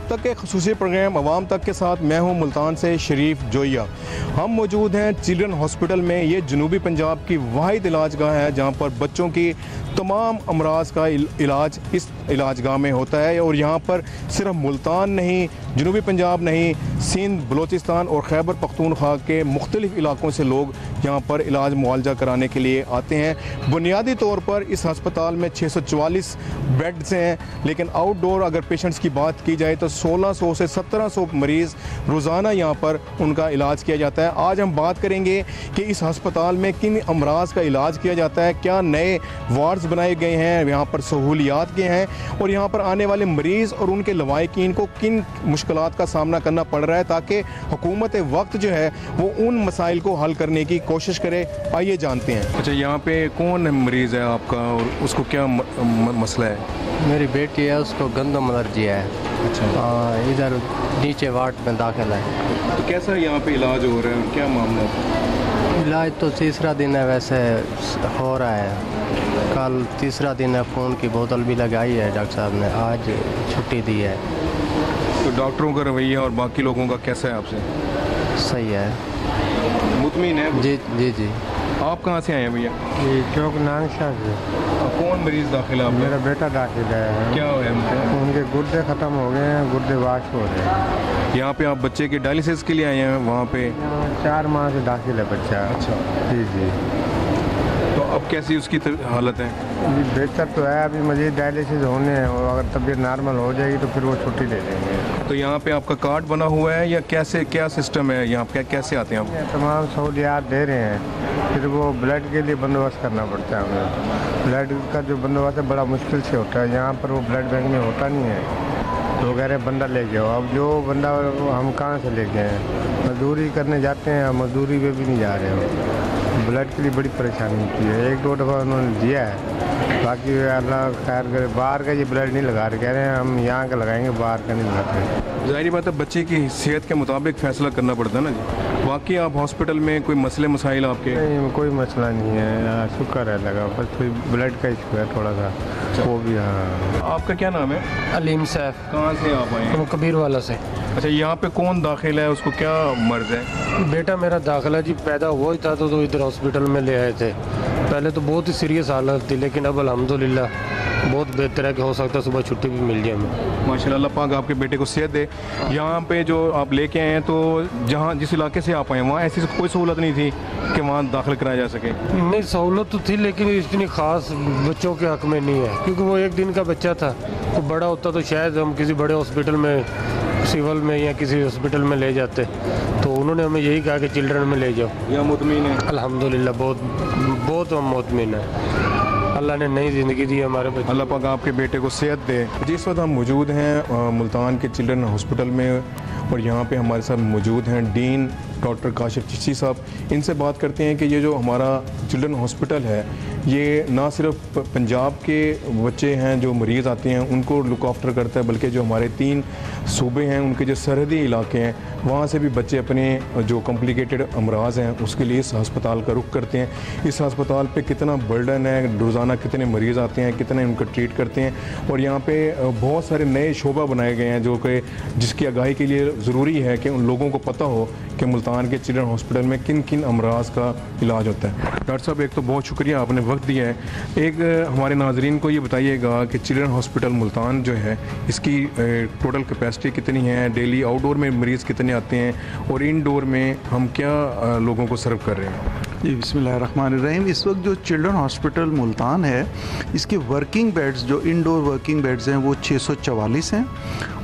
तक के खुसूसी प्रोग्राम अवाम तक के साथ मैं हूँ मुल्तान से शरीफ जोइया। हम मौजूद हैं चिल्ड्रन हॉस्पिटल में। ये जनूबी पंजाब की वाहिद इलाजगाह है जहाँ पर बच्चों की तमाम अमराज का इलाज इस इलाजगाह में होता है। और यहाँ पर सिर्फ मुल्तान नहीं, जनूबी पंजाब नहीं, सिंध, बलोचिस्तान और खैबर पख्तूनख्वा के मुख्तलिफ इलाकों से लोग यहाँ पर इलाज मुआलजा कराने के लिए आते हैं। बुनियादी तौर पर इस हस्पताल में 644 बेड्स हैं, लेकिन आउटडोर अगर पेशेंट्स की बात की जाए तो 1600 से 1700 मरीज़ रोज़ाना यहाँ पर उनका इलाज किया जाता है। आज हम बात करेंगे कि इस हस्पताल में किन अमराज का इलाज किया जाता है, क्या नए वार्ड्स बनाए गए हैं, यहाँ पर सहूलियात के हैं और यहाँ पर आने वाले मरीज़ और उनके लवाहिकीन को किन मुश्किलात का सामना करना पड़ रहा है, ताकि हुकूमत वक्त जो है वो उन मसाइल को हल करने की कोशिश करे। आइए जानते हैं। अच्छा, यहाँ पे कौन मरीज़ है आपका और उसको क्या मसला है? मेरी बेटी है, उसको गंदम एलर्जी है। अच्छा, इधर नीचे वार्ड में दाखिल है। तो कैसा यहाँ पे इलाज हो रहा है, क्या मामला है? इलाज तो तीसरा दिन है, वैसे हो रहा है। कल तीसरा दिन है, फ़ोन की बोतल भी लगाई है डॉक्टर साहब ने, आज छुट्टी दी है। तो डॉक्टरों का रवैया और बाकी लोगों का कैसा है आपसे? सही है, मुतमिन है? जी जी जी। आप कहाँ से आए हैं भैया? ये चौक नानशाह से। कौन मरीज़ दाखिल है आप? मेरा बेटा दाखिल है। क्या हुआ है? उनके गुर्दे ख़त्म हो गए हैं, गुर्दे वाश हो रहे हैं। यहाँ पे आप बच्चे के डायलिसिस के लिए आए हैं? वहाँ पे 4 माह से दाखिल है बच्चा। अच्छा जी जी। तो अब कैसी उसकी हालत है? जी बेहतर तो है, अभी मज़ीद डायलिसिस होने हैं और अगर तबीयत नॉर्मल हो जाएगी तो फिर वो छुट्टी ले लेंगे। तो यहाँ पे आपका कार्ड बना हुआ है या कैसे, क्या सिस्टम है यहाँ पे, कैसे आते हैं आप? तमाम सहूलियात दे रहे हैं, फिर वो ब्लड के लिए बंदोबस्त करना पड़ता है हमें। ब्लड का जो बंदोबस्त है बड़ा मुश्किल से होता है, यहाँ पर वो ब्लड बैंक में होता नहीं है। तो कह रहे बंदा ले जाओ। अब जो बंदा हम कहाँ से लेके आए? मजदूरी करने जाते हैं, मजदूरी पे भी नहीं जा रहे हो। ब्लड के लिए बड़ी परेशानी होती है। 1-2 दफ़ा उन्होंने दिया है, बाकी अल्लाह खैर करे। बाहर का ये ब्लड नहीं लगा रहे, कह रहे हैं हम यहाँ का लगाएंगे, बाहर का नहीं लगाते। ज़ाहिर बात है बच्चे की सेहत के मुताबिक फ़ैसला करना पड़ता है ना जी। बाकी आप हॉस्पिटल में कोई मसले मसाइल आपके? नहीं, कोई मसला नहीं है, शुक्र है लगा, बस कोई ब्लड का इशू है थोड़ा सा, वो भी। हाँ, आपका क्या नाम है? अलीम सैफ। कहाँ से आप आए हैं? कबीर वाला से। अच्छा, यहाँ पे कौन दाखिल है, उसको क्या मर्ज है? बेटा मेरा दाखिला जी पैदा हुआ ही था तो इधर हॉस्पिटल में ले आए थे। पहले तो बहुत ही सीरियस हालत थी, लेकिन अब अल्हम्दुलिल्लाह बहुत बेहतर है कि हो सकता है सुबह छुट्टी भी मिल जाए हमें। माशाल्लाह, अल्लाह पाक आपके बेटे को सेहत दे। यहाँ पे जो आप लेके आए हैं, तो जहाँ जिस इलाके से आप आए वहाँ ऐसी कोई सहूलत नहीं थी कि वहाँ दाखिल कराया जा सके? नहीं, सहूलत तो थी लेकिन इतनी ख़ास बच्चों के हक़ में नहीं है, क्योंकि वो 1 दिन का बच्चा था। तो बड़ा होता तो शायद हम किसी बड़े हॉस्पिटल में, सिविल में या किसी हॉस्पिटल में ले जाते। तो उन्होंने हमें यही कहा कि चिल्ड्रन में ले जाओ। यहाँ मुतमिन है? अल्हम्दुलिल्लाह बहुत हम मुतमिन है। अल्लाह ने नई ज़िंदगी दी हमारे बच्चे। अल्लाह पाक आपके बेटे को सेहत दे। जिस वक्त हम मौजूद हैं मुल्तान के चिल्ड्रन हॉस्पिटल में और यहाँ पे हमारे साथ मौजूद हैं डीन डॉक्टर काशिफ चिश्ती साहब। इनसे बात करते हैं कि ये जो हमारा चिल्ड्रन हॉस्पिटल है, ये ना सिर्फ पंजाब के बच्चे हैं जो मरीज़ आते हैं उनको लुक आफ्टर करता है, बल्कि जो हमारे 3 सूबे हैं उनके जो सरहदी इलाके हैं वहाँ से भी बच्चे अपने जो कॉम्प्लिकेटेड अमराज हैं उसके लिए इस हस्पताल का रुख करते हैं। इस हस्पताल पे कितना बर्डन है, रोज़ाना कितने मरीज़ आते हैं, कितने उनको ट्रीट करते हैं। और यहाँ पे बहुत सारे नए शोबा बनाए गए हैं जो कि जिसकी आगाही के लिए ज़रूरी है कि उन लोगों को पता हो कि मुल्तान के चिल्ड्रन हॉस्पिटल में किन किन अमराज का इलाज होता है। डॉक्टर साहब, एक तो बहुत शुक्रिया आपने वक्त दिया है। एक हमारे नाजरीन को ये बताइएगा कि चिल्ड्रन हॉस्पिटल मुल्तान जो है इसकी टोटल कैपेसिटी कितनी है, डेली आउटडोर में मरीज़ कितने आते हैं और इनडोर में हम क्या लोगों को सर्व कर रहे हैं? जी, बिस्मिल्लाहिर्रहमानिर्रहीम। इस वक्त जो चिल्ड्रन हॉस्पिटल मुल्तान है इसके वर्किंग बेड्स, जो इंडोर वर्किंग बेड्स हैं वो 644 हैं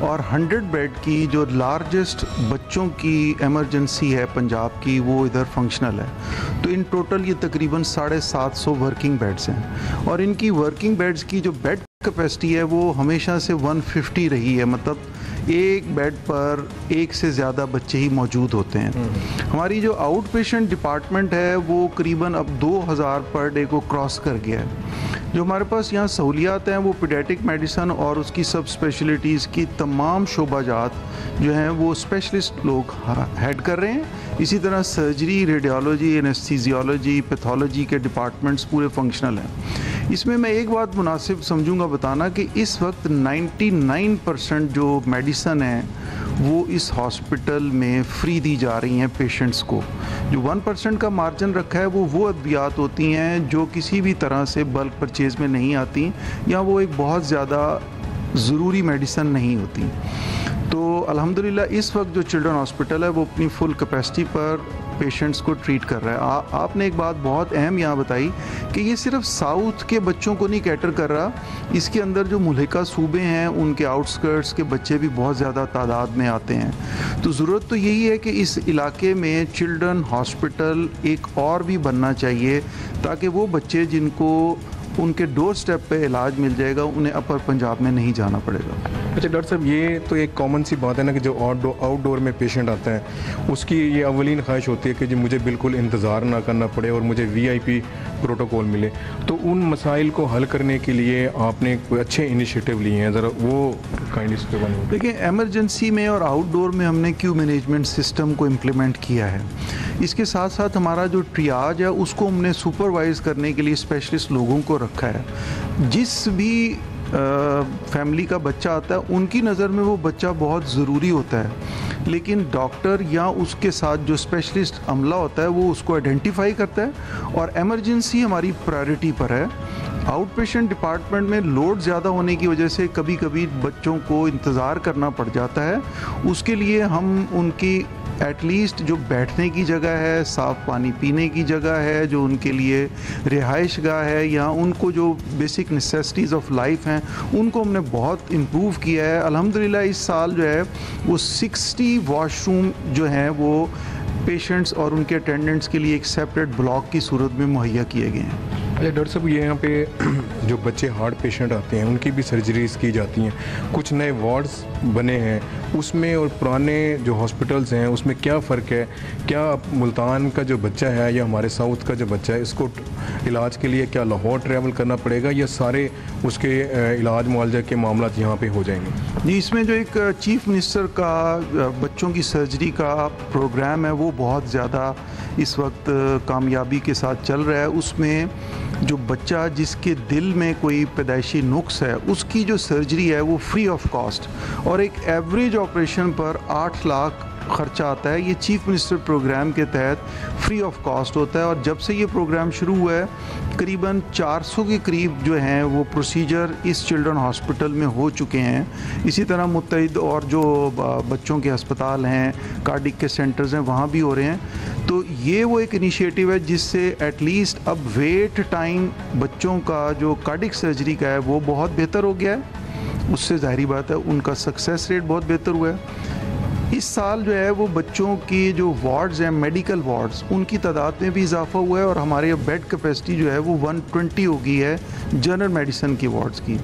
और 100 बेड की जो लार्जेस्ट बच्चों की एमरजेंसी है पंजाब की वो इधर फंक्शनल है। तो इन टोटल ये तकरीबन 750 वर्किंग बेड्स हैं और इनकी वर्किंग बेड्स की जो बेड कैपेसिटी है वो हमेशा से 150 रही है, मतलब एक बेड पर 1 से ज़्यादा बच्चे ही मौजूद होते हैं। हमारी जो आउट पेशेंट डिपार्टमेंट है वो करीबन अब 2000 पर डे को क्रॉस कर गया है। जो हमारे पास यहाँ सहूलियात हैं वो पीडियाट्रिक मेडिसन और उसकी सब स्पेशलिटीज़ की तमाम शोबाजात जो हैं वो स्पेशलिस्ट लोग हेड कर रहे हैं। इसी तरह सर्जरी, रेडियोलॉजी, एनेस्थीसियोलॉजी, पैथोलॉजी के डिपार्टमेंट्स पूरे फंक्शनल हैं। इसमें मैं एक बात मुनासिब समझूंगा बताना कि इस वक्त 99% जो मेडिसन है वो इस हॉस्पिटल में फ्री दी जा रही हैं पेशेंट्स को। जो 1% का मार्जिन रखा है वो अद्वियात होती हैं जो किसी भी तरह से बल्क परचेज़ में नहीं आती, या वो एक बहुत ज़्यादा ज़रूरी मेडिसन नहीं होती। तो अल्हम्दुलिल्लाह इस वक्त जो चिल्ड्रन हॉस्पिटल है वो अपनी फुल कैपेसिटी पर पेशेंट्स को ट्रीट कर रहा है। आपने एक बात बहुत अहम यहाँ बताई कि ये सिर्फ साउथ के बच्चों को नहीं कैटर कर रहा, इसके अंदर जो मुल्हिका सूबे हैं उनके आउटस्कर्ट्स के बच्चे भी बहुत ज़्यादा तादाद में आते हैं। तो ज़रूरत तो यही है कि इस इलाके में चिल्ड्रन हॉस्पिटल एक और भी बनना चाहिए ताकि वो बच्चे जिनको उनके डोर स्टेप पे इलाज मिल जाएगा उन्हें अपर पंजाब में नहीं जाना पड़ेगा। अच्छा डॉक्टर साहब, ये तो एक कॉमन सी बात है ना कि जो आउटडोर में पेशेंट आता है उसकी ये अवलीन ख्वाहिश होती है कि जी मुझे बिल्कुल इंतज़ार ना करना पड़े और मुझे VIP प्रोटोकॉल मिले। तो उन मसाइल को हल करने के लिए आपने कोई अच्छे इनिशिएटिव लिए हैं, ज़रा वो काइंडली उसके बारे में। देखिए, एमरजेंसी में और आउटडोर में हमने क्यू मैनेजमेंट सिस्टम को इम्प्लीमेंट किया है। इसके साथ साथ हमारा जो ट्रियाज है उसको हमने सुपरवाइज़ करने के लिए स्पेशलिस्ट लोगों को रखा है। जिस भी फैमिली का बच्चा आता है उनकी नज़र में वो बच्चा बहुत ज़रूरी होता है, लेकिन डॉक्टर या उसके साथ जो स्पेशलिस्ट अमला होता है वो उसको आइडेंटिफाई करता है और एमरजेंसी हमारी प्रायोरिटी पर है। आउट पेशेंट डिपार्टमेंट में लोड ज़्यादा होने की वजह से कभी कभी बच्चों को इंतज़ार करना पड़ जाता है। उसके लिए हम उनकी एटलीस्ट जो बैठने की जगह है, साफ़ पानी पीने की जगह है, जो उनके लिए रिहाइश गाह है, या उनको जो बेसिक नेसेसिटीज़ ऑफ लाइफ हैं उनको हमने बहुत इम्प्रूव किया है। अल्हम्दुलिल्लाह इस साल जो है वो 60 वॉशरूम जो हैं वो पेशेंट्स और उनके अटेंडेंट्स के लिए एक सेपरेट ब्लॉक की सूरत में मुहैया किए गए हैं। अच्छा डॉक्टर साहब, ये यहाँ पे जो बच्चे हार्ट पेशेंट आते हैं उनकी भी सर्जरीज की जाती हैं, कुछ नए वार्ड्स बने हैं, उसमें और पुराने जो हॉस्पिटल्स हैं उसमें क्या फ़र्क है? क्या मुल्तान का जो बच्चा है या हमारे साउथ का जो बच्चा है इसको इलाज के लिए क्या लाहौर ट्रैवल करना पड़ेगा या सारे उसके इलाज मुआवजा के मामला यहाँ पे हो जाएंगे? जी, इसमें जो एक चीफ मिनिस्टर का बच्चों की सर्जरी का प्रोग्राम है वो बहुत ज़्यादा इस वक्त कामयाबी के साथ चल रहा है। उसमें जो बच्चा जिसके दिल में कोई पैदाइशी नुक्स है उसकी जो सर्जरी है वो फ्री ऑफ कॉस्ट और एक एवरेज ऑपरेशन पर 8 लाख ख़र्चा आता है। ये चीफ मिनिस्टर प्रोग्राम के तहत फ्री ऑफ कॉस्ट होता है और जब से ये प्रोग्राम शुरू हुआ है करीबन 400 के करीब जो हैं वो प्रोसीजर इस चिल्ड्रन हॉस्पिटल में हो चुके हैं। इसी तरह मुत्तहिद और जो बच्चों के अस्पताल हैं, कार्डिक के सेंटर्स हैं, वहाँ भी हो रहे हैं। तो ये वो एक इनिशिएटिव है जिससे एटलीस्ट अब वेट टाइम बच्चों का जो कार्डिक सर्जरी का है वो बहुत बेहतर हो गया है। उससे ज़ाहिरी बात है उनका सक्सेस रेट बहुत बेहतर हुआ है। इस साल जो है वो बच्चों की जो वार्ड्स हैं, मेडिकल वार्ड्स, उनकी तादाद में भी इजाफा हुआ है और हमारे बेड कैपेसिटी जो है वो 120 हो गई है जनरल मेडिसिन की वार्ड्स की।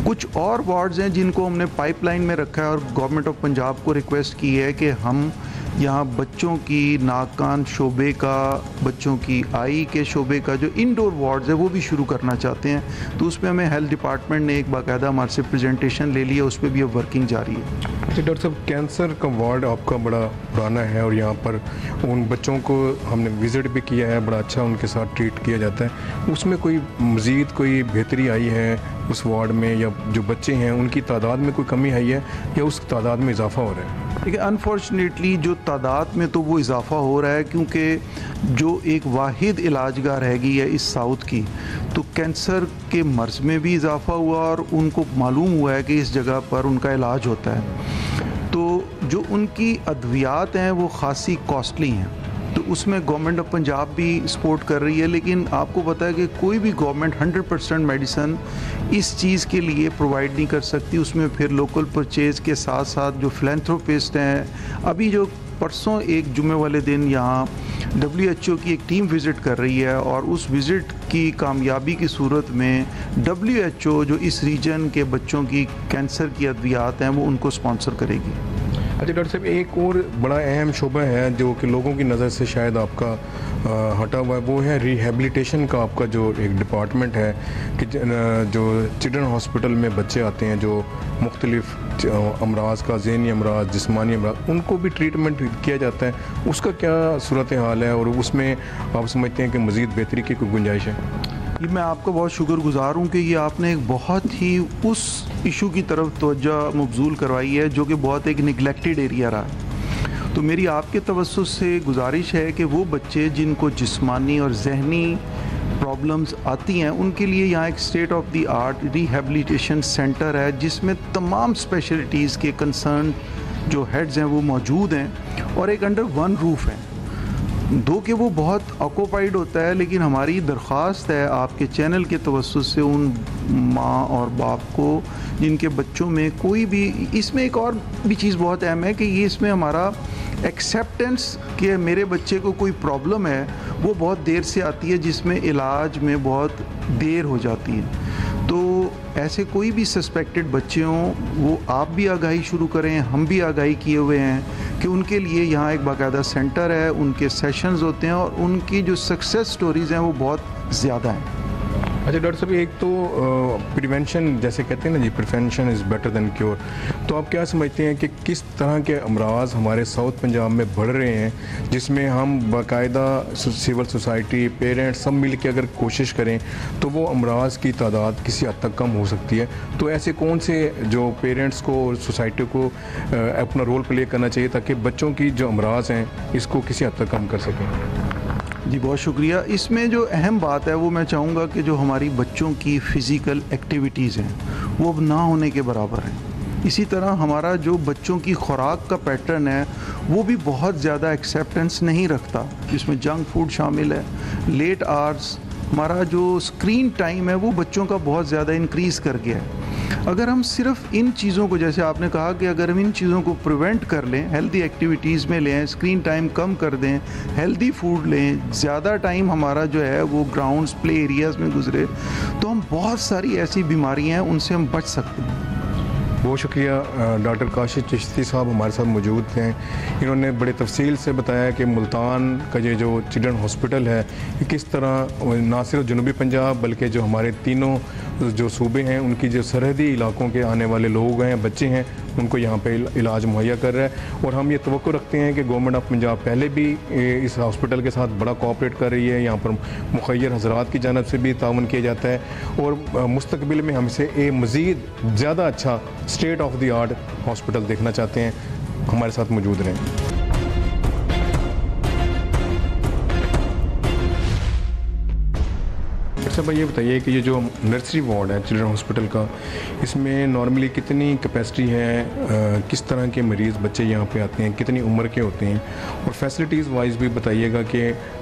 कुछ और वार्ड्स हैं जिनको हमने पाइपलाइन में रखा है और गवर्नमेंट ऑफ पंजाब को रिक्वेस्ट की है कि हम यहाँ बच्चों की नाक कान शोबे का, बच्चों की आई के शोबे का जो इंडोर वार्ड्स है वो भी शुरू करना चाहते हैं। तो उसमें हमें हेल्थ डिपार्टमेंट ने एक बाकायदा हमारे से प्रेजेंटेशन ले लिया, उस पर भी अब वर्किंग जारी है। अच्छा डॉक्टर साहब, कैंसर का वार्ड आपका बड़ा पुराना है और यहाँ पर उन बच्चों को हमने विज़िट भी किया है, बड़ा अच्छा उनके साथ ट्रीट किया जाता है। उसमें कोई मज़ीद कोई बेहतरी आई है उस वार्ड में, या जो बच्चे हैं उनकी तादाद में कोई कमी आई है या उस तादाद में इजाफा हो रहा है? देखिए, अनफॉर्चुनेटली जो तादाद में तो वो इजाफा हो रहा है क्योंकि जो एक वाहिद इलाजगाह रह गई है इस साउथ की, तो कैंसर के मर्ज में भी इजाफा हुआ और उनको मालूम हुआ है कि इस जगह पर उनका इलाज होता है। तो जो उनकी अद्वियात हैं वो ख़ासी कॉस्टली हैं, तो उसमें गवर्नमेंट ऑफ पंजाब भी सपोर्ट कर रही है। लेकिन आपको पता है कि कोई भी गवर्नमेंट 100% मेडिसन इस चीज़ के लिए प्रोवाइड नहीं कर सकती। उसमें फिर लोकल परचेज़ के साथ साथ जो फिलैंथ्रोपिस्ट हैं, अभी जो परसों एक जुमे वाले दिन यहाँ WHO की एक टीम विज़िट कर रही है और उस विज़िट की कामयाबी की सूरत में WHO जो इस रीजन के बच्चों की कैंसर की अद्वियात हैं वो उनको स्पॉन्सर करेगी। अच्छा डॉक्टर साहब, एक और बड़ा अहम शोबा है जो कि लोगों की नज़र से शायद आपका हटा हुआ है, वो है रिहेबिलिटेशन का आपका जो एक डिपार्टमेंट है कि जो चिल्ड्रन हॉस्पिटल में बच्चे आते हैं जो मुख्तलिफ अमराज का, ज़हनी अमराज, जिस्मानी अमराज, उनको भी ट्रीटमेंट किया जाता है, उसका क्या सूरत हाल है और उसमें आप समझते हैं कि मज़ीद बेहतरी की कोई गुंजाइश है? ये मैं आपका बहुत शुक्रगुजार हूँ कि ये आपने एक बहुत ही उस इशू की तरफ तवज्जो मबजूल करवाई है जो कि बहुत एक निगलेक्टेड एरिया रहा है। तो मेरी आपके तवज्जुह से गुजारिश है कि वो बच्चे जिनको जिस्मानी और जहनी प्रॉब्लम्स आती हैं उनके लिए यहाँ एक state of the art rehabilitation centre है जिसमें तमाम स्पेशलिटीज़ के कंसर्न जो हेड्स हैं वो मौजूद हैं और एक अंडर वन रूफ है। दो कि वो बहुत ऑक्यूपाइड होता है, लेकिन हमारी दरख्वास्त है आपके चैनल के तवज्जुह से उन माँ और बाप को जिनके बच्चों में कोई भी, इसमें एक और भी चीज़ बहुत अहम है कि ये इसमें हमारा एक्सेप्टेंस कि मेरे बच्चे को कोई प्रॉब्लम है वो बहुत देर से आती है, जिसमें इलाज में बहुत देर हो जाती है। तो ऐसे कोई भी सस्पेक्टेड बच्चे हों वो आप भी आगाही शुरू करें, हम भी आगाही किए हुए हैं कि उनके लिए यहाँ एक बाकायदा सेंटर है, उनके सेशंस होते हैं और उनकी जो सक्सेस स्टोरीज़ हैं वो बहुत ज़्यादा हैं। अच्छा डॉक्टर साहब, एक तो प्रिवेंशन जैसे कहते हैं ना जी, prevention is better than cure, तो आप क्या समझते हैं कि किस तरह के अमराज हमारे साउथ पंजाब में बढ़ रहे हैं जिसमें हम बाकायदा सिविल सोसाइटी, पेरेंट्स सब मिल के अगर कोशिश करें तो वो अमराज की तादाद किसी हद तक कम हो सकती है? तो ऐसे कौन से जो पेरेंट्स को और सोसाइटी को अपना रोल प्ले करना चाहिए ताकि बच्चों की जो अमराज हैं इसको किसी हद तक कम कर सकें? जी बहुत शुक्रिया। इसमें जो अहम बात है वो मैं चाहूँगा कि जो हमारी बच्चों की फ़िज़िकल एक्टिविटीज़ हैं वो अब ना होने के बराबर हैं। इसी तरह हमारा जो बच्चों की खुराक का पैटर्न है वो भी बहुत ज़्यादा एक्सेप्टेंस नहीं रखता, जिसमें जंक फूड शामिल है, लेट आवर्स, हमारा जो स्क्रीन टाइम है वो बच्चों का बहुत ज़्यादा इंक्रीज़ कर गया है। अगर हम सिर्फ इन चीज़ों को, जैसे आपने कहा कि अगर हम इन चीज़ों को प्रिवेंट कर लें, हेल्दी एक्टिविटीज़ में लें, स्क्रीन टाइम कम कर दें, हेल्दी फूड लें, ज़्यादा टाइम हमारा जो है वो ग्राउंड्स, प्ले एरियाज़ में गुजरे, तो हम बहुत सारी ऐसी बीमारियां हैं उनसे हम बच सकते हैं। बहुत शुक्रिया डॉक्टर काशिफ चिश्ती साहब हमारे साथ मौजूद हैं। इन्होंने बड़े तफसील से बताया कि मुल्तान का ये जो चिल्ड्रन हॉस्पिटल है कि किस तरह ना सिर्फ जनूबी पंजाब बल्कि जो हमारे तीनों जो सूबे हैं उनकी जो सरहदी इलाकों के आने वाले लोग हैं, बच्चे हैं, उनको यहाँ पे इलाज मुहैया कर रहा है। और हम ये तवक्को रखते हैं कि गवर्नमेंट ऑफ पंजाब पहले भी इस हॉस्पिटल के साथ बड़ा कोऑपरेट कर रही है, यहाँ पर मुखैर हजरात की जानब से भी तावन किया जाता है और मुस्तकबिल में हमसे मज़ीद ज़्यादा अच्छा state of the art hospital देखना चाहते हैं। हमारे साथ मौजूद रहें। अच्छा भाई, ये बताइए कि ये जो नर्सरी वार्ड है चिल्ड्रन हॉस्पिटल का, इसमें नॉर्मली कितनी कैपेसिटी है, किस तरह के मरीज़ बच्चे यहाँ पे आते हैं, कितनी उम्र के होते हैं, और फैसिलिटीज़ वाइज भी बताइएगा कि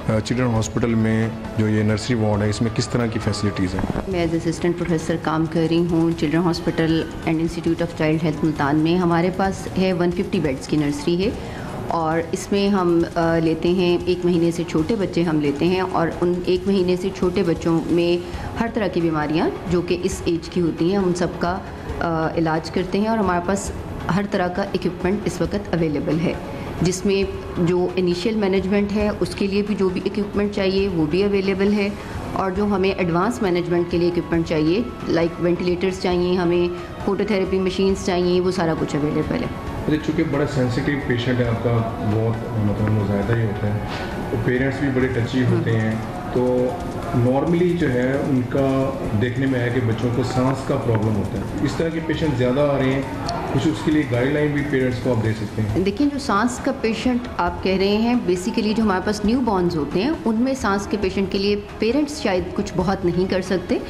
चिल्ड्रन हॉस्पिटल में जो ये नर्सरी वार्ड है इसमें किस तरह की फैसिलिटीज़ हैं? मैं एज असिस्टेंट प्रोफेसर काम कर रही हूँ children hospital and institute of child health Multan में। हमारे पास है 150 बेड्स की नर्सरी है और इसमें हम लेते हैं 1 महीने से छोटे बच्चे हम लेते हैं और उन 1 महीने से छोटे बच्चों में हर तरह की बीमारियां जो कि इस एज की होती हैं उन सब का इलाज करते हैं। और हमारे पास हर तरह का इक्विपमेंट इस वक्त अवेलेबल है, जिसमें जो इनिशियल मैनेजमेंट है उसके लिए भी जो भी इक्विपमेंट चाहिए वो भी अवेलेबल है, और जो हमें एडवांस मैनेजमेंट के लिए इक्विपमेंट चाहिए लाइक वेंटिलेटर्स चाहिए, हमें फोटोथेरेपी मशीन्स चाहिए, वो सारा कुछ अवेलेबल है। चूँकि बड़ा सेंसिटिव पेशेंट है आपका, बहुत मतलब मुजाहिदा ही होता है, तो पेरेंट्स भी बड़े टची होते हैं, तो नॉर्मली जो है उनका देखने में आया कि बच्चों को सांस का प्रॉब्लम होता है, इस तरह के पेशेंट ज़्यादा आ रहे हैं, कुछ उसके लिए गाइडलाइन भी पेरेंट्स को आप दे सकते हैं? देखिए, जो सांस का पेशेंट आप कह रहे हैं, बेसिकली जो हमारे पास न्यू बॉर्न्स होते हैं उनमें सांस के पेशेंट के लिए पेरेंट्स शायद कुछ बहुत नहीं कर सकते,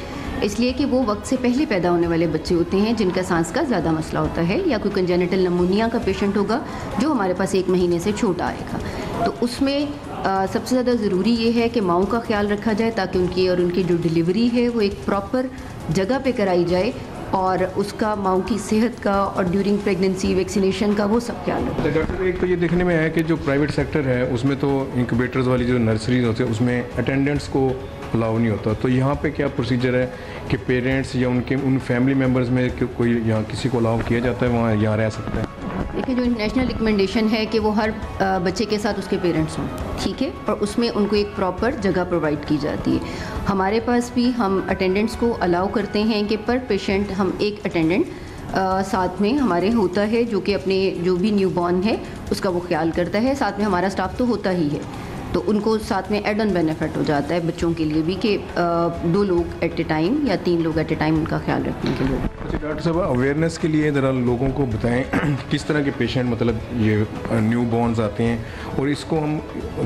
इसलिए कि वो वक्त से पहले पैदा होने वाले बच्चे होते हैं जिनका सांस का ज़्यादा मसला होता है, या कोई कंजेनिटल नमूनिया का पेशेंट होगा जो हमारे पास 1 महीने से छोटा आएगा। तो उसमें सबसे ज़्यादा ज़रूरी ये है कि माँओं का ख्याल रखा जाए ताकि उनकी जो डिलीवरी है वो एक प्रॉपर जगह पे कराई जाए और उसका माँ की सेहत का और ड्यूरिंग प्रेगनेंसी वैक्सीनेशन का वो सब ख्याल रखें। डॉक्टर, एक तो ये देखने में आया कि जो प्राइवेट सेक्टर है उसमें तो इंक्यूबेटर्स वाली जो नर्सरीज होती है उसमें अटेंडेंट्स को अलाउ नहीं होता, तो यहाँ पे क्या प्रोसीजर है कि पेरेंट्स या उन फैमिली मेम्बर्स में कोई यहाँ किसी को अलाउ किया जाता है, वहाँ यहाँ रह सकते हैं? देखिए, जो इंटरनेशनल रिकमेंडेशन है कि वो हर बच्चे के साथ उसके पेरेंट्स हों, ठीक है, और उसमें उनको एक प्रॉपर जगह प्रोवाइड की जाती है। हमारे पास भी हम अटेंडेंट्स को अलाउ करते हैं कि पर पेशेंट हम एक अटेंडेंट साथ में हमारे होता है, जो कि अपने जो भी न्यूबॉर्न है उसका वो ख्याल करता है। साथ में हमारा स्टाफ तो होता ही है, तो उनको साथ में एड ऑन बेनिफिट हो जाता है बच्चों के लिए भी कि 2 लोग एट ए टाइम या 3 लोग एट ए टाइम उनका ख्याल रखने के लिए। अच्छा डॉक्टर साहब, अवेयरनेस के लिए ज़रा लोगों को बताएं किस तरह के पेशेंट मतलब ये न्यू बॉर्न्स आते हैं और इसको हम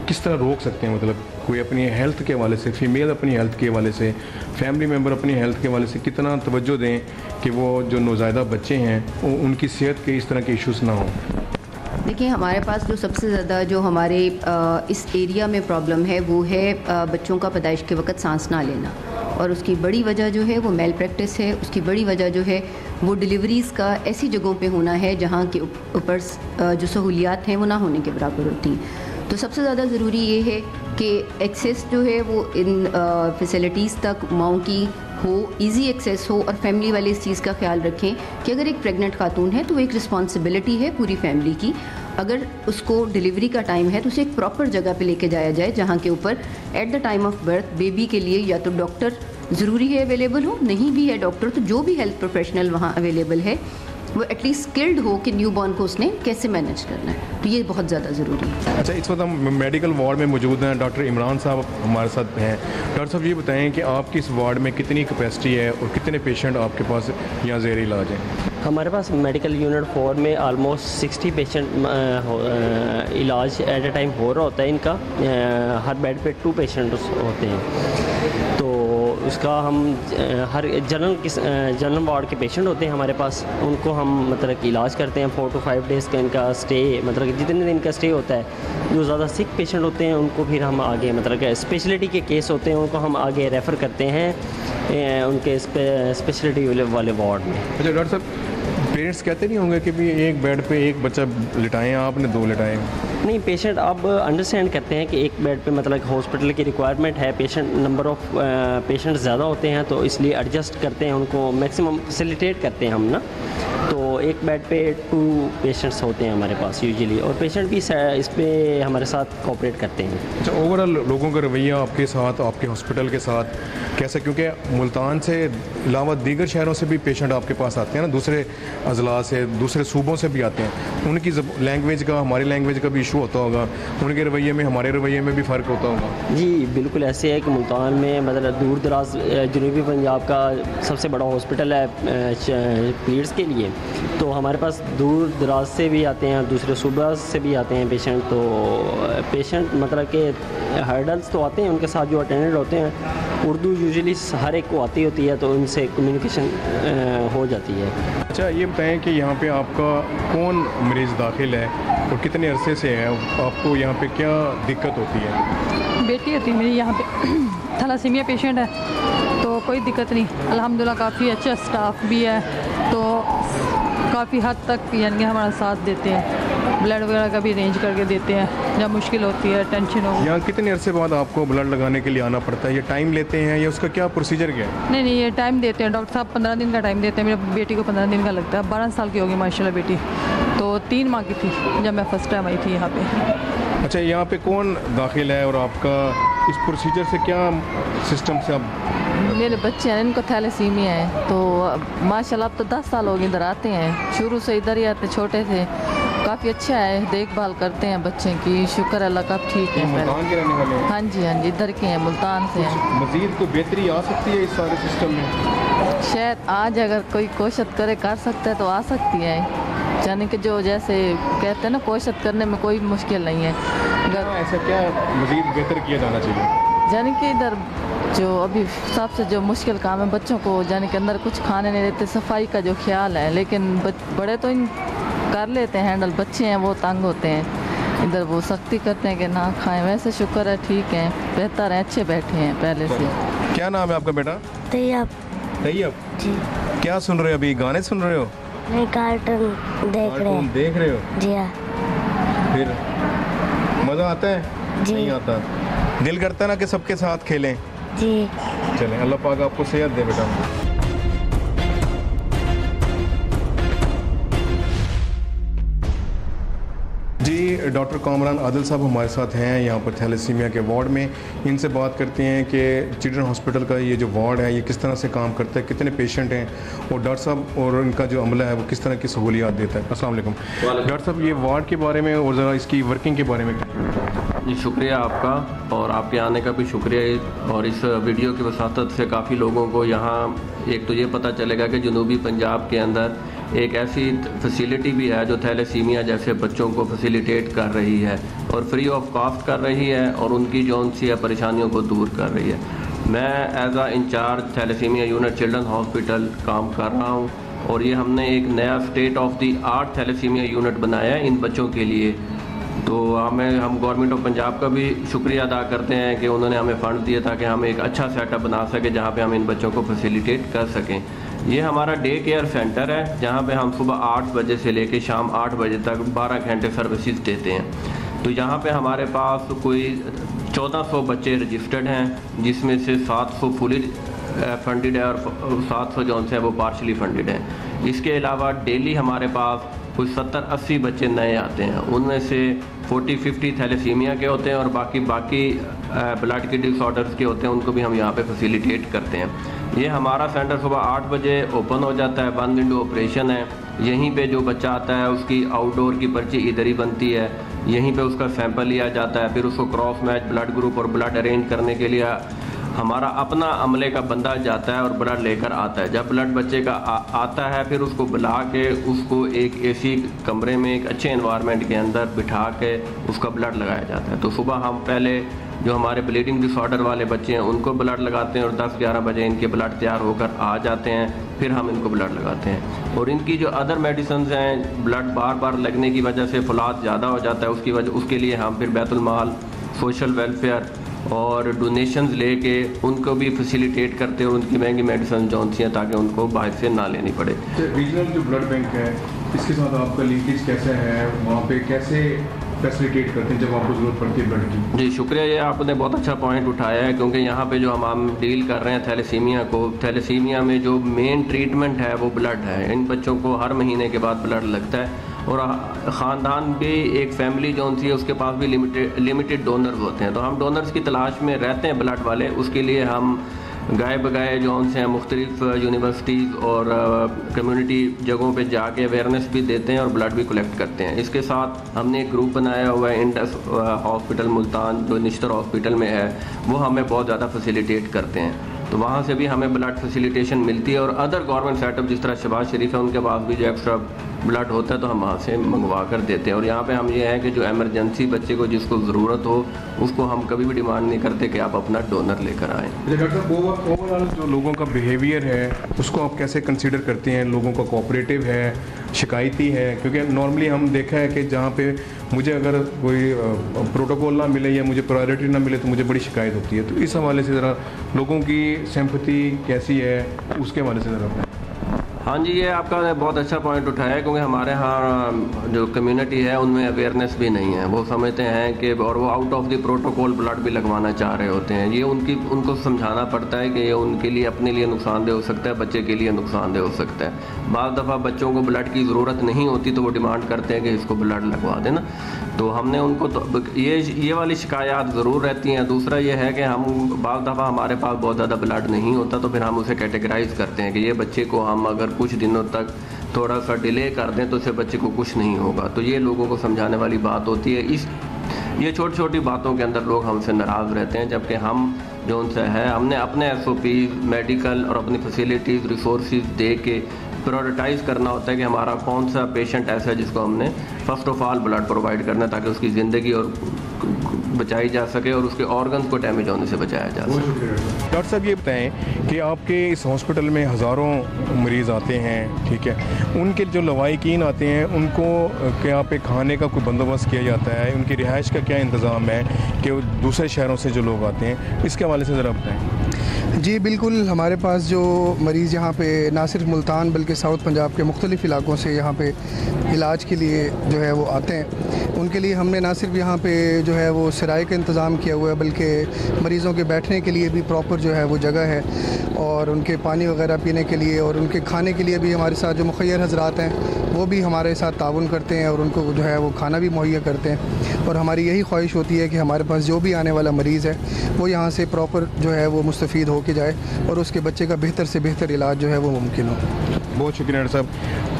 किस तरह रोक सकते हैं, मतलब कोई अपनी हेल्थ के हवाले से, फीमेल अपनी हेल्थ के हवाले से, फैमिली मेम्बर अपनी हेल्थ के हवाले से कितना तवज्जो दें कि वो जो नौज़ायदा बच्चे हैं उनकी सेहत के इस तरह के इश्यूज़ ना हों। देखिए, हमारे पास जो सबसे ज़्यादा जो हमारे इस एरिया में प्रॉब्लम है वो है बच्चों का पैदाइश के वक्त सांस ना लेना, और उसकी बड़ी वजह जो है वो मेल प्रैक्टिस है। उसकी बड़ी वजह जो है वो डिलीवरीज़ का ऐसी जगहों पे होना है जहाँ के ऊपर जो सहूलियात हैं वो ना होने के बराबर होती हैं। तो सबसे ज़्यादा ज़रूरी ये है कि एक्सेस जो है वो इन फैसिलिटीज़ तक माओं की हो, इजी एक्सेस हो, और फैमिली वाले इस चीज़ का ख्याल रखें कि अगर एक प्रेग्नेंट खातून है तो एक रिस्पॉन्सिबिलिटी है पूरी फैमिली की। अगर उसको डिलीवरी का टाइम है तो उसे एक प्रॉपर जगह पे लेके जाया जाए जहाँ के ऊपर at the time of birth baby के लिए या तो डॉक्टर ज़रूरी है अवेलेबल हो, नहीं भी है डॉक्टर तो जो भी हेल्थ प्रोफेशनल वहाँ अवेलेबल है वो एटलीस्ट स्किल्ड हो कि न्यूबॉर्न को उसने कैसे मैनेज करना है, तो ये बहुत ज़्यादा ज़रूरी है। अच्छा, इस वक्त हम मेडिकल वार्ड में मौजूद हैं, डॉक्टर इमरान साहब हमारे साथ हैं। डॉक्टर साहब ये बताएं कि आपकी इस वार्ड में कितनी कैपेसिटी है और कितने पेशेंट आपके पास यहाँ ज़ेर इलाज हैं? हमारे पास मेडिकल यूनिट 4 में आलमोस्ट 60 पेशेंट इलाज एट ए टाइम हो रहा होता है इनका। हर बेड पे 2 पेशेंट होते हैं, तो उसका हम हर जनरल वार्ड के पेशेंट होते हैं हमारे पास, उनको हम मतलब कि इलाज करते हैं। 4 to 5 डेज़ का इनका स्टे, मतलब कि जितने दिन का स्टे होता है। जो ज़्यादा सिक पेशेंट होते हैं उनको फिर हम आगे मतलब कि स्पेशलिटी के केस होते हैं उनको हम आगे रेफ़र करते हैं उनके स्पेशलिटी वाले वार्ड में। अच्छा डॉक्टर साहब, पेरेंट्स कहते नहीं होंगे कि भी एक बेड पे एक बच्चा लिटाएं, आपने 2 लिटाएं? नहीं, पेशेंट अब अंडरस्टैंड करते हैं कि एक बेड पे मतलब हॉस्पिटल की रिक्वायरमेंट है, पेशेंट नंबर ऑफ़ पेशेंट ज़्यादा होते हैं तो इसलिए एडजस्ट करते हैं, उनको मैक्सिमम फैसिलिटेट करते हैं हम ना। तो एक बेड पे 2 पेशेंट्स होते हैं हमारे पास यूजुअली, और पेशेंट भी इस पर हमारे साथ कोऑपरेट करते हैं। अच्छा, ओवरऑल लोगों का रवैया आपके साथ, आपके हॉस्पिटल के साथ कैसा? क्योंकि मुल्तान से अलावा दीगर शहरों से भी पेशेंट आपके पास आते हैं ना, दूसरे अजला से, दूसरे सूबों से भी आते हैं। उनकी लैंग्वेज का, हमारी लैंग्वेज का भी इशू होता होगा, उनके रवैये में हमारे रवैये में भी फ़र्क होता होगा। जी बिल्कुल ऐसे है कि मुल्तान में मतलब दूर दराज जनूबी पंजाब का सबसे बड़ा हॉस्पिटल है पीड्स के लिए, तो हमारे पास दूर दराज से भी आते हैं, दूसरे सूबा से भी आते हैं पेशेंट। तो पेशेंट मतलब कि हर्डल्स तो आते हैं, उनके साथ जो अटेंडेंट होते हैं उर्दू यूजुअली हर एक को आती होती है, तो उनसे कम्युनिकेशन हो जाती है। अच्छा, ये बताएं कि यहाँ पे आपका कौन मरीज़ दाखिल है और कितने अरसे से है, आपको यहाँ पे क्या दिक्कत होती है? बेटी होती है मेरी यहाँ पे, थैलासीमिया पेशेंट है, तो कोई दिक्कत नहीं, अल्हम्दुलिल्लाह काफ़ी अच्छा स्टाफ भी है, तो काफ़ी हद तक यानी कि हमारा साथ देते हैं, ब्लड वगैरह का भी अरेंज करके देते हैं जब मुश्किल होती है, टेंशन हो। यहाँ कितने अरसे बाद आपको ब्लड लगाने के लिए आना पड़ता है? ये टाइम लेते हैं या उसका क्या प्रोसीजर क्या है? नहीं, ये टाइम देते हैं डॉक्टर साहब, 15 दिन का टाइम देते हैं। मेरी बेटी को 15 दिन का लगता है, 12 साल की होगी माशाल्लाह बेटी, तो 3 माह की थी जब मैं फ़र्स्ट टाइम आई थी यहाँ पे। अच्छा, यहाँ पे कौन दाखिल है और आपका इस प्रोसीजर से क्या सिस्टम से आप? मेरे बच्चे हैं, इनको थैलेसीमिया है, तो माशाल्लाह अब तो 10 साल हो गए इधर आते हैं, शुरू से इधर ही आते, छोटे थे, काफ़ी अच्छा है, देखभाल करते हैं बच्चे की, शुक्र अल्लाह का ठीक है। मुल्तान के रहने वाले हैं? हाँ जी, हाँ जी, इधर के हैं, मुल्तान से हैं। मज़ीद कोई बेहतरी आ सकती है इस सारे सिस्टम में? शायद आज अगर कोई कोशिश करे कर सकता है तो आ सकती है, यानी कि जो जैसे कहते हैं ना कोशिश करने में कोई मुश्किल नहीं है। ऐसा क्या मज़ीद बेहतर किया जाना चाहिए? यानी कि इधर जो अभी सबसे जो मुश्किल काम है बच्चों को, यानी कि अंदर कुछ खाने नहीं देते, सफाई का जो ख्याल है, लेकिन बड़े तो इन कर लेते हैं हैंडल, बच्चे हैं वो तंग होते हैं, इधर वो सख्ती करते हैं कि ना खाएं। वैसे शुक्र है ठीक है, बेहतर है, अच्छे बैठे हैं पहले से। क्या नाम है आपका बेटा? तैयब। तैयब जी। क्या सुन रहे हो अभी? गाने सुन रहे हो? नहीं, कार्टून देख रहे हो? जी हाँ। फिर मज़ा आता है? जी। नहीं आता? दिल करता है ना कि सबके साथ खेलें? जी। चलें, अल्लाह पाक आपको सेहत दे बेटा। जी, डॉक्टर कामरान आदिल साहब हमारे साथ हैं यहाँ पर थैलेसीमिया के वार्ड में। इनसे बात करते हैं कि चिल्ड्रन हॉस्पिटल का ये जो वार्ड है ये किस तरह से काम करता है, कितने पेशेंट हैं और डॉक्टर साहब और इनका जो अमला है वो किस तरह की सहूलियात देता है। अस्सलाम वालेकुम डॉक्टर साहब, ये वार्ड के बारे में और ज़रा इसकी वर्किंग के बारे में। जी शुक्रिया आपका, और आपके आने का भी शुक्रिया। और इस वीडियो की वसातत से काफ़ी लोगों को यहाँ एक तो ये पता चलेगा कि जनूबी पंजाब के अंदर एक ऐसी फैसिलिटी भी है जो थैलेसीमिया जैसे बच्चों को फैसिलिटेट कर रही है और फ्री ऑफ कॉस्ट कर रही है और उनकी जौन सी है परेशानियों को दूर कर रही है। मैं as a incharge thalassemia unit children hospital काम कर रहा हूँ और ये हमने एक नया state of the art thalassemia unit बनाया है इन बच्चों के लिए। तो हम गवर्नमेंट ऑफ पंजाब का भी शुक्रिया अदा करते हैं कि उन्होंने हमें फ़ंड दिए ताकि हम एक अच्छा सेटअप बना सकें जहाँ पे हम इन बच्चों को फैसिलिटेट कर सकें। ये हमारा डे केयर सेंटर है जहाँ पे हम सुबह 8 बजे से लेकर शाम 8 बजे तक 12 घंटे सर्विसेज देते हैं। तो यहाँ पे हमारे पास कोई 1400 बच्चे रजिस्टर्ड हैं, जिसमें से 700 फुली फंडेड है और 700 जौन से है वो पार्शली फंडेड हैं। इसके अलावा डेली हमारे पास कुछ 70-80 बच्चे नए आते हैं, उनमें से 40-50 थैलेसीमिया के होते हैं और बाकी ब्लड की डिसऑर्डर्स के होते हैं, उनको भी हम यहाँ पे फैसिलिटेट करते हैं। ये हमारा सेंटर सुबह 8 बजे ओपन हो जाता है, 1 विंडो ऑपरेशन है। यहीं पे जो बच्चा आता है उसकी आउटडोर की पर्ची इधर ही बनती है, यहीं पे उसका सैंपल लिया जाता है, फिर उसको क्रॉस मैच ब्लड ग्रुप और ब्लड अरेंज करने के लिए हमारा अपना अमले का बंदा जाता है और ब्लड लेकर आता है। जब ब्लड बच्चे का आता है फिर उसको बुला के उसको एक एसी कमरे में एक अच्छे एनवायरनमेंट के अंदर बिठा के उसका ब्लड लगाया जाता है। तो सुबह हम पहले जो हमारे ब्लीडिंग डिसऑर्डर वाले बच्चे हैं उनको ब्लड लगाते हैं और 10-11 बजे इनके ब्लड तैयार होकर आ जाते हैं, फिर हम इनको ब्लड लगाते हैं। और इनकी जो अदर मेडिसिन हैं, ब्लड बार बार लगने की वजह से फुलाद ज़्यादा हो जाता है, उसके लिए हम फिर बैतुल माल, सोशल वेलफेयर और डोनेशंस लेके उनको भी फैसिलिटेट करते हैं और उनकी महंगी मेडिसिन जौन सी हैं ताकि उनको बाहर से ना लेनी पड़े। रीजनल जो ब्लड बैंक है इसके साथ आपका लिंकेज कैसे है, वहाँ पे कैसे फैसिलिटेट करते हैं जब आपको ज़रूरत पड़ती है ब्लड की? जी शुक्रिया, ये आपने बहुत अच्छा पॉइंट उठाया है, क्योंकि यहाँ पे जो हम डील कर रहे हैं थैलेसीमिया में जो मेन ट्रीटमेंट है वो ब्लड है। इन बच्चों को हर महीने के बाद ब्लड लगता है और ख़ानदान भी एक फैमिली जो सी है उसके पास भी लिमिटेड डोनर्स होते हैं। तो हम डोनर्स की तलाश में रहते हैं ब्लड वाले। उसके लिए हम गाय बगाए जो से हैं मुख्तलिफ यूनिवर्सिटीज़ और कम्युनिटी जगहों पे जाके अवेयरनेस भी देते हैं और ब्लड भी कलेक्ट करते हैं। इसके साथ हमने एक ग्रुप बनाया हुआ है इंडस हॉस्पिटल मुल्तान जो निश्तर हॉस्पिटल में है, वो हमें बहुत ज़्यादा फैसिलिटेट करते हैं। तो वहाँ से भी हमें ब्लड फैसिलिटेशन मिलती है और अदर गवर्नमेंट सेटअप जिस तरह शहबाज शरीफ है उनके पास भी जो एक्स्ट्रा ब्लड होता है तो हम वहाँ से मंगवा कर देते हैं। और यहाँ पे हम ये है कि जो एमरजेंसी बच्चे को जिसको ज़रूरत हो उसको हम कभी भी डिमांड नहीं करते कि आप अपना डोनर लेकर आएँ। डॉक्टर साहब, ओवरऑल जो लोगों का बिहेवियर है उसको आप कैसे कंसीडर करते हैं? लोगों का कोऑपरेटिव है, शिकायती है? क्योंकि नॉर्मली हम देखा है कि जहाँ पे मुझे अगर कोई प्रोटोकॉल ना मिले या मुझे प्रायोरिटी ना मिले तो मुझे बड़ी शिकायत होती है। तो इस हवाले से ज़रा लोगों की सिंपैथी कैसी है उसके हवाले से ज़रा। हाँ जी, ये आपका बहुत अच्छा पॉइंट उठाया है, क्योंकि हमारे यहाँ जो कम्युनिटी है उनमें अवेयरनेस भी नहीं है। वो समझते हैं कि और वो out of the protocol blood भी लगवाना चाह रहे होते हैं। ये उनको समझाना पड़ता है कि ये उनके लिए अपने लिए नुकसानदेह हो सकता है, बच्चे के लिए नुकसानदेह हो सकता है। बाज़ दफ़ा बच्चों को ब्लड की ज़रूरत नहीं होती तो वो डिमांड करते हैं कि इसको ब्लड लगवा देना। तो हमने उनको तो ये वाली शिकायत ज़रूर रहती हैं। दूसरा ये है कि हम बाज़ दफ़ा हमारे पास बहुत ज़्यादा ब्लड नहीं होता तो फिर हम उसे कैटेगराइज़ करते हैं कि ये बच्चे को हम अगर कुछ दिनों तक थोड़ा सा डिले कर दें तो उससे बच्चे को कुछ नहीं होगा। तो ये लोगों को समझाने वाली बात होती है। ये छोटी छोटी बातों के अंदर लोग हमसे नाराज़ रहते हैं, जबकि हम जो उनसे है हमने अपने SOP मेडिकल और अपनी फैसिलिटीज़ रिसोर्सेज दे के प्रायोरिटाइज़ करना होता है कि हमारा कौन सा पेशेंट ऐसा है जिसको हमने first of all blood provide करना है ताकि उसकी ज़िंदगी और बचाई जा सके और उसके ऑर्गन्स को डैमेज होने से बचाया जा सके। डॉक्टर साहब, ये बताएं कि आपके इस हॉस्पिटल में हज़ारों मरीज़ आते हैं, ठीक है, उनके जो लवाहिकीन आते हैं उनको क्या पे खाने का कोई बंदोबस्त किया जाता है? उनकी रिहाइश का क्या इंतज़ाम है कि दूसरे शहरों से जो लोग आते हैं, इसके हवाले से ज़रा बताएँ। जी बिल्कुल, हमारे पास जो मरीज़ यहाँ पे ना सिर्फ मुल्तान बल्कि साउथ पंजाब के मुख्तलिफ़ इलाकों से यहाँ पे इलाज के लिए जो है वो आते हैं, उनके लिए हमने ना सिर्फ यहाँ पे जो है वो सराय का इंतज़ाम किया हुआ है बल्कि मरीज़ों के बैठने के लिए भी प्रॉपर जो है वो जगह है। और उनके पानी वगैरह पीने के लिए और उनके खाने के लिए भी हमारे साथ जो मुखैर हजरात हैं वो भी हमारे साथ ताउन करते हैं और उनको जो है वो खाना भी मुहैया करते हैं। और हमारी यही ख्वाहिश होती है कि हमारे पास जो भी आने वाला मरीज़ है वो यहाँ से प्रॉपर जो है वो मुस्तफ़ीद हो के जाए और उसके बच्चे का बेहतर से बेहतर इलाज जो है वो मुमकिन हो। बहुत शुक्रिया डॉक्टर साहब।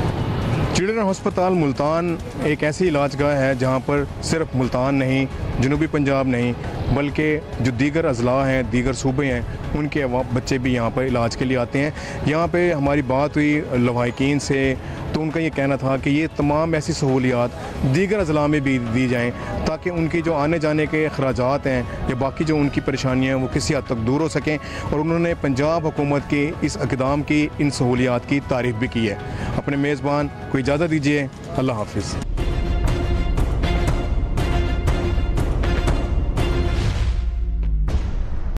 चिल्ड्रन हस्पताल मुल्तान एक ऐसी इलाजगाह है जहाँ पर सिर्फ मुल्तान नहीं, जनूबी पंजाब नहीं, बल्कि जो दीगर अजला हैं, दीगर सूबे हैं, उनके बच्चे भी यहाँ पर इलाज के लिए आते हैं। यहाँ पे हमारी बात हुई लवाहिकीन से, तो उनका ये कहना था कि ये तमाम ऐसी सहूलियात दीगर अजला में भी दी जाएँ ताकि उनकी जो आने जाने के अखराजात हैं या बाकी जो उनकी परेशानियाँ हैं वो किसी हद तक दूर हो सकें। और उन्होंने पंजाब हुकूमत के इस इक़दाम की, इन सहूलियात की तारीफ़ भी की है। अपने मेज़बान को इजाज़त दीजिए। अल्लाह हाफ़िज़।